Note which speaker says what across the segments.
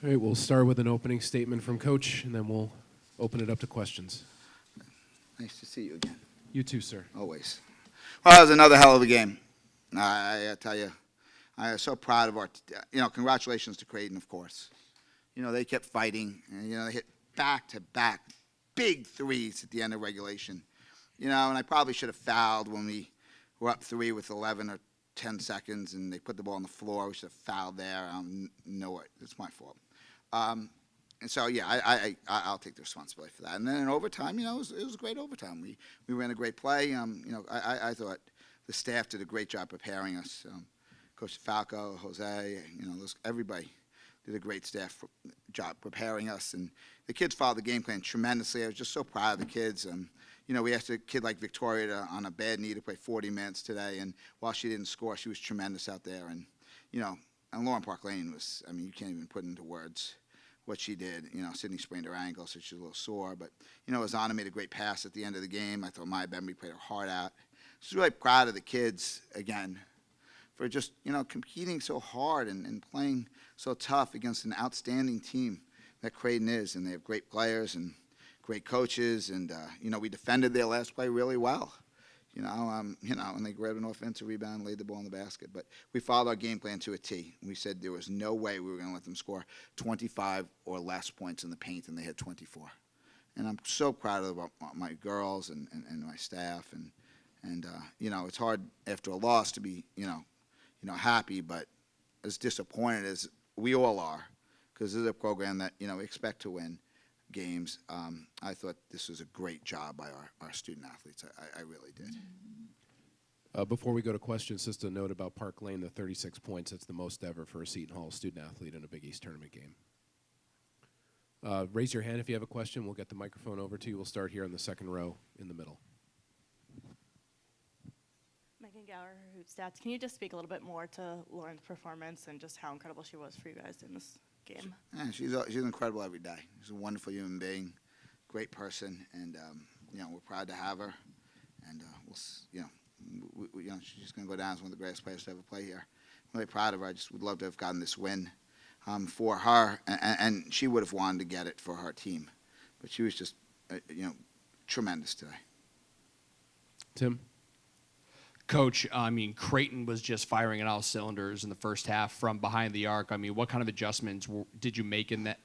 Speaker 1: All right, we'll start with an opening statement from Coach, and then we'll open it up to questions.
Speaker 2: Nice to see you again.
Speaker 1: You too, sir.
Speaker 2: Always. Well, that was another hell of a game. I tell you, I am so proud of our, congratulations to Creighton, of course. They kept fighting, and, they hit back-to-back big threes at the end of regulation. And I probably should have fouled when we were up 3 with 11 or 10 seconds, and they put the ball on the floor. We should have fouled there. I don't know it. It's my fault. And so, yeah, I'll take the responsibility for that. And then in overtime, it was a great overtime. We ran a great play. I thought the staff did a great job preparing us. Coach Falco, Jose, everybody did a great job preparing us. And the kids followed the game plan tremendously. I was just so proud of the kids. We asked a kid like Victoria on a bad knee to play 40 minutes today, and while she didn't score, she was tremendous out there. And, and Lauren Park Lane was, you can't even put into words what she did. Sydney sprained her ankle, so she's a little sore. But, Azana made a great pass at the end of the game. I thought Maya Bemby played her heart out. Just really proud of the kids, again, for just, competing so hard and playing so tough against an outstanding team that Creighton is. And they have great players and great coaches, and we defended their last play really well. And they grabbed an offensive rebound, laid the ball in the basket. But we followed our game plan to a T. We said there was no way we were going to let them score 25 or less points in the paint, and they had 24. And I'm so proud of my girls and my staff. And it's hard after a loss to be happy, but as disappointed as we all are, because this is a program that we expect to win games. I thought this was a great job by our student athletes. I really did.
Speaker 1: Before we go to questions, just a note about Park Lane, the 36 points. That's the most ever for a Seton Hall student athlete in a Big East tournament game. Raise your hand if you have a question. We'll get the microphone over to you. We'll start here in the second row in the middle.
Speaker 3: Megan Gower, Hoop Stats. Can you just speak a little bit more to Lauren's performance and just how incredible she was for you guys in this game?
Speaker 2: Yeah, she's incredible every day. She's a wonderful human being, great person, and we're proud to have her. And she's going to go down as one of the greatest players to ever play here. I'm really proud of her. I just would love to have gotten this win for her, and she would have wanted to get it for her team, but she was just tremendous today.
Speaker 1: Tim?
Speaker 4: Coach, Creighton was just firing on all cylinders in the first half from behind the arc. What kind of adjustments did you make in that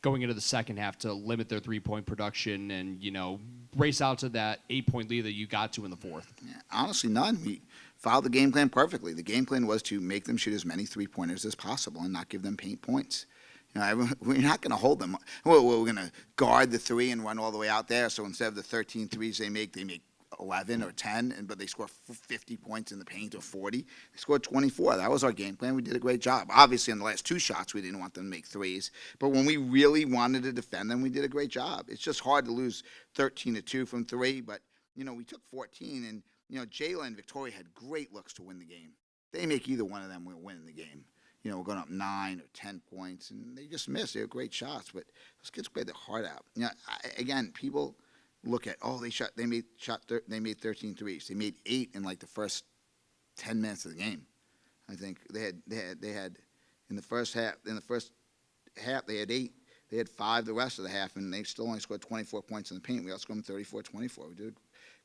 Speaker 4: going into the second half to limit their three-point production and, race out to that 8-point lead that you got to in the fourth?
Speaker 2: Yeah, honestly, none. We followed the game plan perfectly. The game plan was to make them shoot as many three-pointers as possible and not give them paint points. We're not going to hold them. We're going to guard the three and run all the way out there. So instead of the 13 threes they make 11 or 10, but they score 50 points in the paint or 40. They scored 24. That was our game plan. We did a great job. Obviously, in the last two shots, we didn't want them to make threes. But when we really wanted to defend them, we did a great job. It's just hard to lose 13-2 from three, but, we took 14. And, Jayla and Victoria had great looks to win the game. They make either one of them, we're winning the game. We're going up 9 or 10 points, and they just missed. They were great shots, but those kids played their heart out. Again, people look at, they made 13 threes. They made 8 in like the first 10 minutes of the game. I think they had in the first half they had 8. They had 5 the rest of the half, and they still only scored 24 points in the paint. We outscored them 34-24. We did a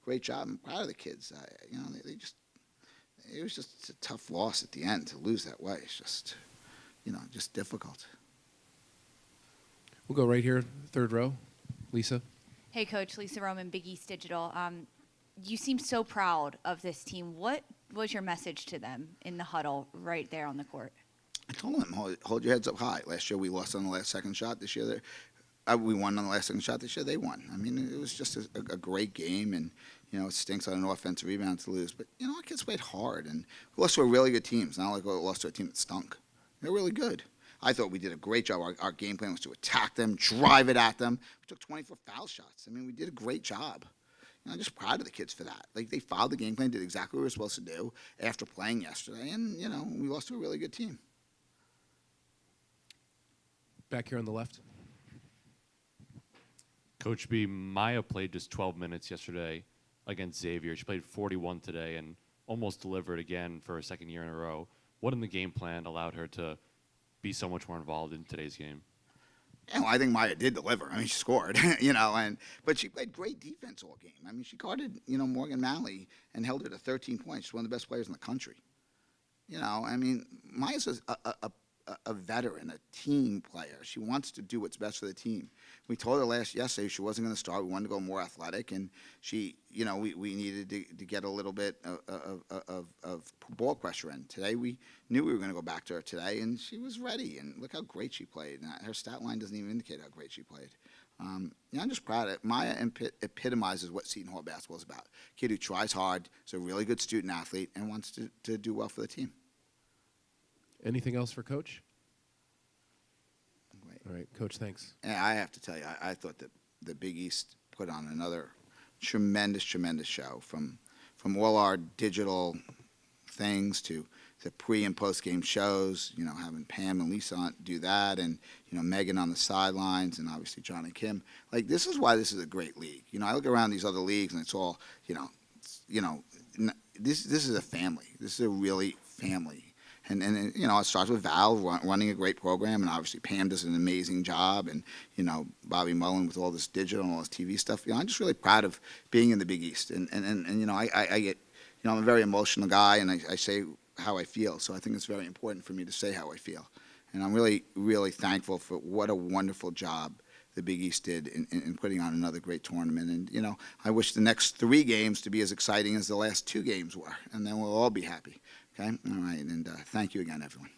Speaker 2: great job. I'm proud of the kids. It was just a tough loss at the end to lose that way. It's just, just difficult.
Speaker 1: We'll go right here, third row. Lisa?
Speaker 5: Hey, Coach. Lisa Roman, Big East Digital. You seem so proud of this team. What was your message to them in the huddle right there on the court?
Speaker 2: I told them, hold your heads up high. Last year we lost on the last second shot. This year we won on the last second shot. This year they won. It was just a great game, and, it stinks on an offensive rebound to lose. But, our kids played hard, and we lost to a really good team. It's not like we lost to a team that stunk. They're really good. I thought we did a great job. Our game plan was to attack them, drive it at them. We took 24 foul shots. We did a great job. I'm just proud of the kids for that. They followed the game plan, did exactly what we were supposed to do after playing yesterday, and, we lost to a really good team.
Speaker 1: Back here on the left.
Speaker 6: Coach B, Maya played just 12 minutes yesterday against Xavier. She played 41 today and almost delivered again for a second year in a row. What in the game plan allowed her to be so much more involved in today's game?
Speaker 2: Yeah, well, I think Maya did deliver. I mean, she scored, but she played great defense all game. I mean, she guarded, Morgan Malley and held her to 13 points. She's one of the best players in the country. I mean, Maya's a veteran, a team player. She wants to do what's best for the team. We told her yesterday she wasn't going to start. We wanted to go more athletic, and she, we needed to get a little bit of ball pressure in. Today, we knew we were going to go back to her today, and she was ready. And look how great she played. And her stat line doesn't even indicate how great she played. I'm just proud of it. Maya epitomizes what Seton Hall basketball is about. Kid who tries hard, is a really good student athlete, and wants to do well for the team.
Speaker 1: Anything else for Coach?
Speaker 2: Great.
Speaker 1: All right, Coach, thanks.
Speaker 2: And I have to tell you, I thought that the Big East put on another tremendous show, from all our digital things to the pre and post game shows. Having Pam and Lisa do that, and Megan on the sidelines, and obviously John and Kim. Like, this is why this is a great league. I look around these other leagues, and it's all this is a family. This is a really family. And it starts with Val running a great program, and obviously Pam does an amazing job, and Bobby Mullen with all this digital and all this TV stuff. I'm just really proud of being in the Big East, and I get, I'm a very emotional guy, and I say how I feel, so I think it's very important for me to say how I feel, and I'm really, really thankful for what a wonderful job the Big East did in putting on another great tournament, and I wish the next 3 games to be as exciting as the last 2 games were, and then we'll all be happy. Okay? All right, and thank you again, everyone.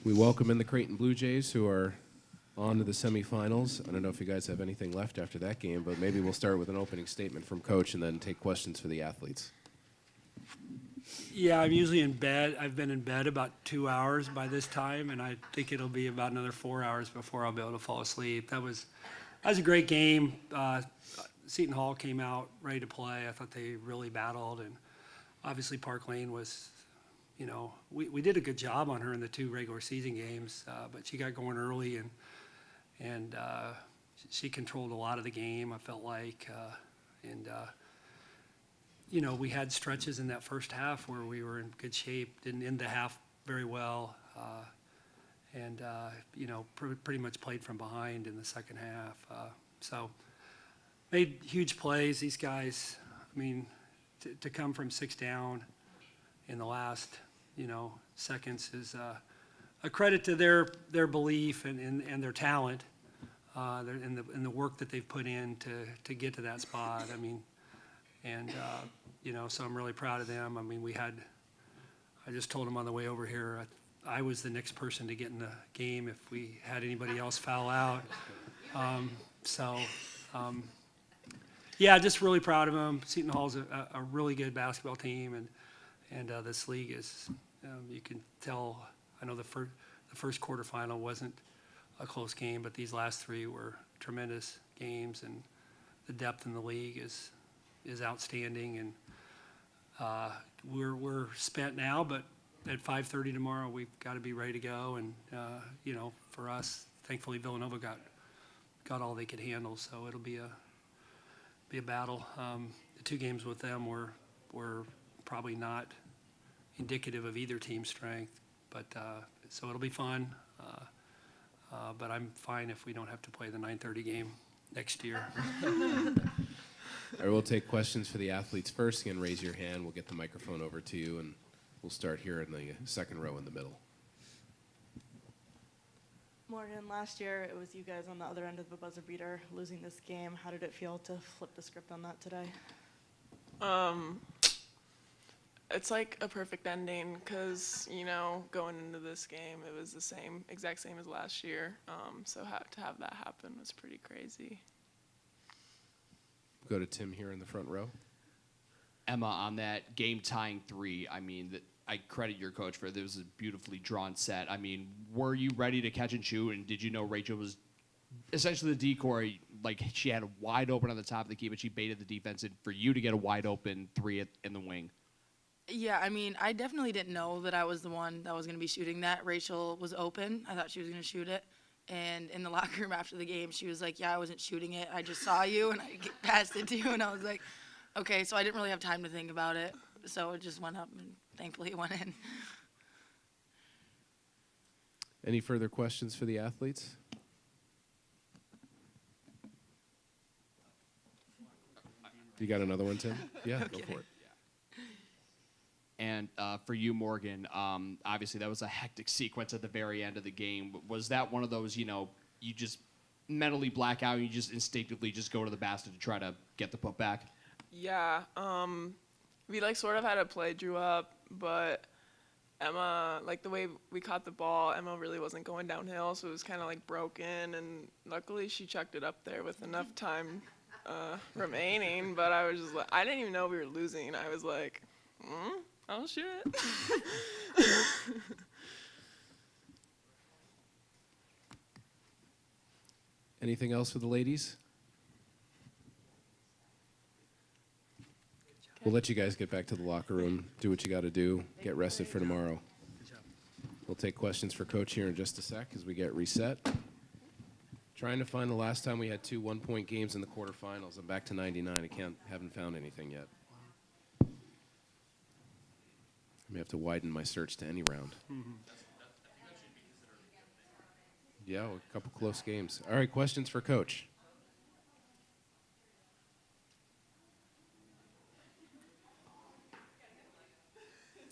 Speaker 1: We welcome in the Creighton Blue Jays, who are on to the semifinals. I don't know if you guys have anything left after that game, but maybe we'll start with an opening statement from Coach and then take questions for the athletes.
Speaker 7: Yeah, I'm usually in bed. I've been in bed about 2 hours by this time, and I think it'll be about another 4 hours before I'll be able to fall asleep. That was a great game. Seton Hall came out ready to play. I thought they really battled, and obviously Park Lane was, you know, we did a good job on her in the 2 regular season games, but she got going early, and she controlled a lot of the game, I felt like, you know, we had stretches in that first half where we were in good shape, didn't end the half very well, you know, pretty much played from behind in the second half. So made huge plays. These guys, I mean, to come from 6 down in the last, you know, seconds is a credit to their belief and their talent, and the work that they've put in to get to that spot. I mean, you know, so I'm really proud of them. I mean, I just told them on the way over here, I was the next person to get in the game if we had anybody else foul out. Yeah, just really proud of them. Seton Hall's a really good basketball team, and this league is, you can tell, I know the first quarterfinal wasn't a close game, but these last 3 were tremendous games, and the depth in the league is outstanding, and we're spent now, but at 5:30 tomorrow we've got to be ready to go, and you know, for us, thankfully Villanova got all they could handle, so it'll be a battle. The 2 games with them were probably not indicative of either team's strength, but so it'll be fun, but I'm fine if we don't have to play the 9:30 game next year.
Speaker 1: All right, we'll take questions for the athletes first. Again, raise your hand. We'll get the microphone over to you, and we'll start here in the second row in the middle.
Speaker 3: Morgan, last year it was you guys on the other end of the buzzer beater losing this game. How did it feel to flip the script on that today?
Speaker 8: It's like a perfect ending because, you know, going into this game, it was the exact same as last year. So to have that happen was pretty crazy.
Speaker 1: Go to Tim here in the front row.
Speaker 4: Emma, on that game-tying 3, I mean, I credit your coach for it. It was a beautifully drawn set. I mean, were you ready to catch and shoot, and did you know Rachel was essentially the decoy? Like, she had a wide open on the top of the key, but she baited the defense in for you to get a wide open 3 in the wing.
Speaker 9: Yeah, I mean, I definitely didn't know that I was the one that was going to be shooting that. Rachel was open. I thought she was going to shoot it. And in the locker room after the game, she was like, yeah, I wasn't shooting it. I just saw you, and I passed it to you. And I was like, okay. So I didn't really have time to think about it. So it just went up, and thankfully it went in.
Speaker 1: Any further questions for the athletes? You got another one, Tim? Yeah,
Speaker 9: Okay.
Speaker 1: Go for it.
Speaker 4: And for you, Morgan, obviously that was a hectic sequence at the very end of the game. Was that one of those, you know, you just mentally black out and you just instinctively just go to the basket to try to get the putback?
Speaker 8: Yeah, we like sort of had a play drew up, but Emma, like the way we caught the ball, Emma really wasn't going downhill, so it was kind of like broken, and luckily she chucked it up there with enough time remaining, but I was just like, I didn't even know we were losing. I was like, oh shit.
Speaker 1: Anything else for the ladies? We'll let you guys get back to the locker room, do what you got to do, get rested for tomorrow. We'll take questions for Coach here in just a sec as we get reset. Trying to find the last time we had 2 one-point games in the quarterfinals. I'm back to 99. Haven't found anything yet. I may have to widen my search to any round. Yeah, a couple close games. All right, questions for Coach.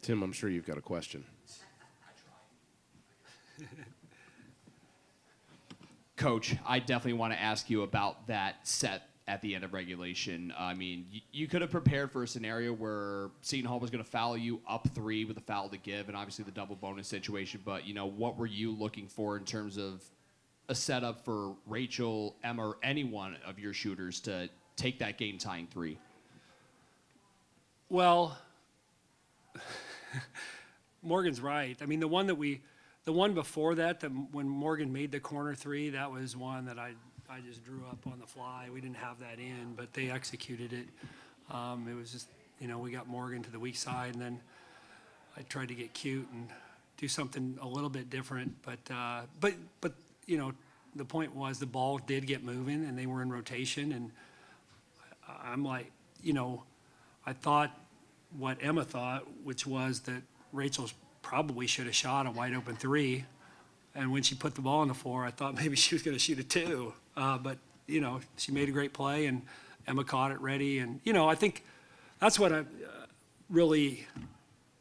Speaker 1: Tim, I'm sure you've got a question.
Speaker 4: Coach, I definitely want to ask you about that set at the end of regulation. I mean, you could have prepared for a scenario where Seton Hall was going to foul you up 3 with a foul to give, and obviously the double bonus situation. But what were you looking for in terms of a setup for Rachel, Emma, or any one of your shooters to take that game-tying 3?
Speaker 7: Well, Morgan's right. I mean, the one before that, when Morgan made the corner 3, that was one that I just drew up on the fly. We didn't have that in, but they executed it. It was just, we got Morgan to the weak side, and then I tried to get cute and do something a little bit different. But the point was the ball did get moving, and they were in rotation, and I'm like, I thought what Emma thought, which was that Rachel's probably should have shot a wide open 3. And when she put the ball on the floor, I thought maybe she was going to shoot a 2. But, she made a great play, and Emma caught it ready. And, I think that's what I really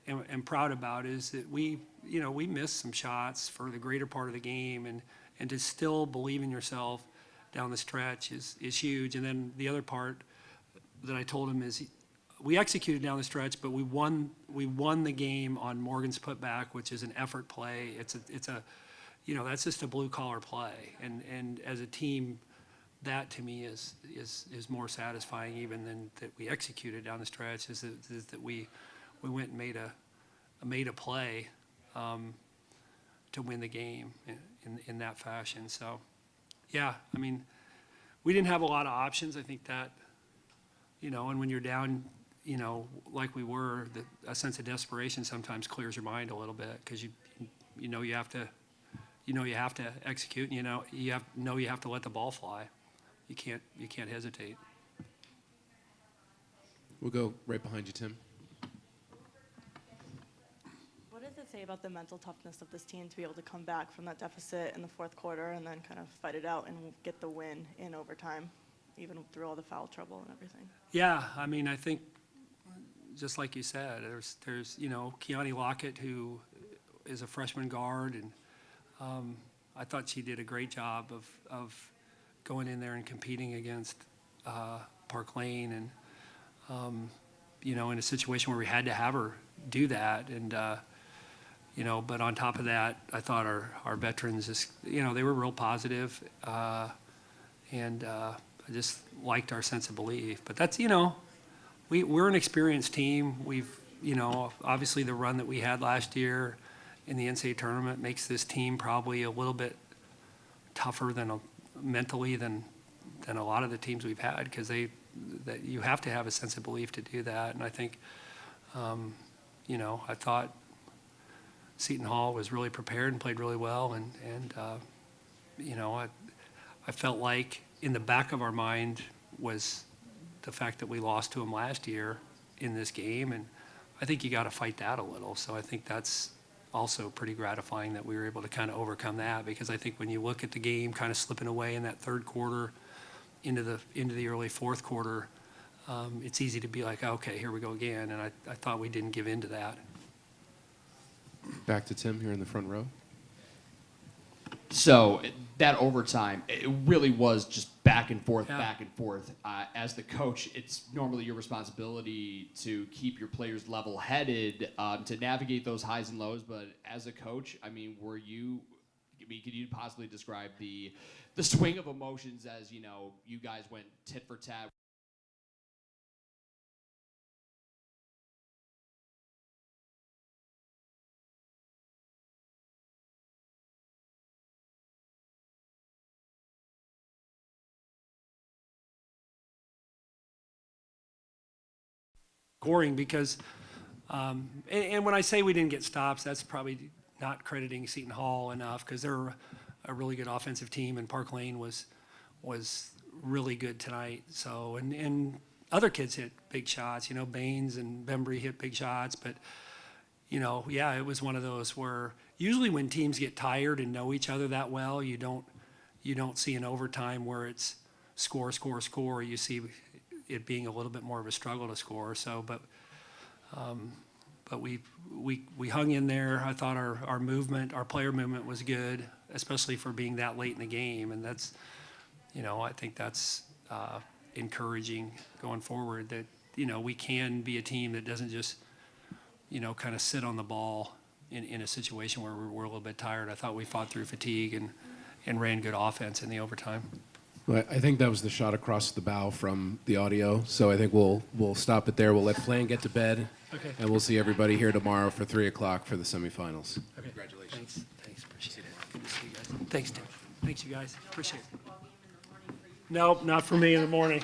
Speaker 7: am proud about, is that we missed some shots for the greater part of the game. And to still believe in yourself down the stretch is huge. And then the other part that I told him is we executed down the stretch, but we won the game on Morgan's putback, which is an effort play. It's a that's just a blue collar play. And as a team, that to me is more satisfying even than that we executed down the stretch, is that we went and made a play to win the game in that fashion. So yeah, I mean, we didn't have a lot of options. I think that, and when you're down, like we were, a sense of desperation sometimes clears your mind a little bit, because you have to execute, and you have to let the ball fly. You can't hesitate.
Speaker 1: We'll go right behind you, Tim.
Speaker 3: What does it say about the mental toughness of this team to be able to come back from that deficit in the fourth quarter and then kind of fight it out and get the win in overtime, even through all the foul trouble and everything?
Speaker 7: Yeah, I mean, I think, just like you said, there's Keani Lockett, who is a freshman guard, and I thought she did a great job of going in there and competing against Park Lane, and in a situation where we had to have her do that, and but on top of that, I thought our veterans just, they were real positive, and I just liked our sense of belief. But that's, we're an experienced team. We've, obviously the run that we had last year in the NCAA tournament makes this team probably a little bit tougher mentally than a lot of the teams we've had, because that you have to have a sense of belief to do that. And I think, I thought Seton Hall was really prepared and played really well, and I felt like in the back of our mind was the fact that we lost to them last year in this game, and I think you got to fight that a little. So I think that's also pretty gratifying that we were able to kind of overcome that, because I think when you look at the game kind of slipping away in that third quarter into the early fourth quarter, it's easy to be like, okay, here we go again, and I thought we didn't give in to that.
Speaker 1: Back to Tim here in the front row.
Speaker 4: So that overtime, it really was just back and forth, back and forth. As the coach, it's normally your responsibility to keep your players level-headed, to navigate those highs and lows. But as a coach, I mean, could you possibly describe the swing of emotions as, you guys went tit for tat?
Speaker 7: Scoring, because and when I say we didn't get stops, that's probably not crediting Seton Hall enough, because they're a really good offensive team, and Park Lane was really good tonight. So and other kids hit big shots, Baines and Bembry hit big shots, but it was one of those where usually when teams get tired and know each other that well, you don't see an overtime where it's score. You see it being a little bit more of a struggle to score. So, but we hung in there. I thought our movement, our player movement was good, especially for being that late in the game. And that's, I think that's encouraging going forward that, we can be a team that doesn't just, kind of sit on the ball in a situation where we're a little bit tired. I thought we fought through fatigue and ran good offense in the overtime.
Speaker 1: Well, I think that was the shot across the bow from the audio, so I think we'll stop it there. We'll let Flan get to bed,
Speaker 7: Okay.
Speaker 1: and we'll see everybody here tomorrow for 3 o'clock for the semifinals.
Speaker 7: Okay. Congratulations. Thanks. Appreciate it. Good to see you guys. Thanks, Tim. Thanks, you guys. Appreciate it. Nope, not for me in the morning.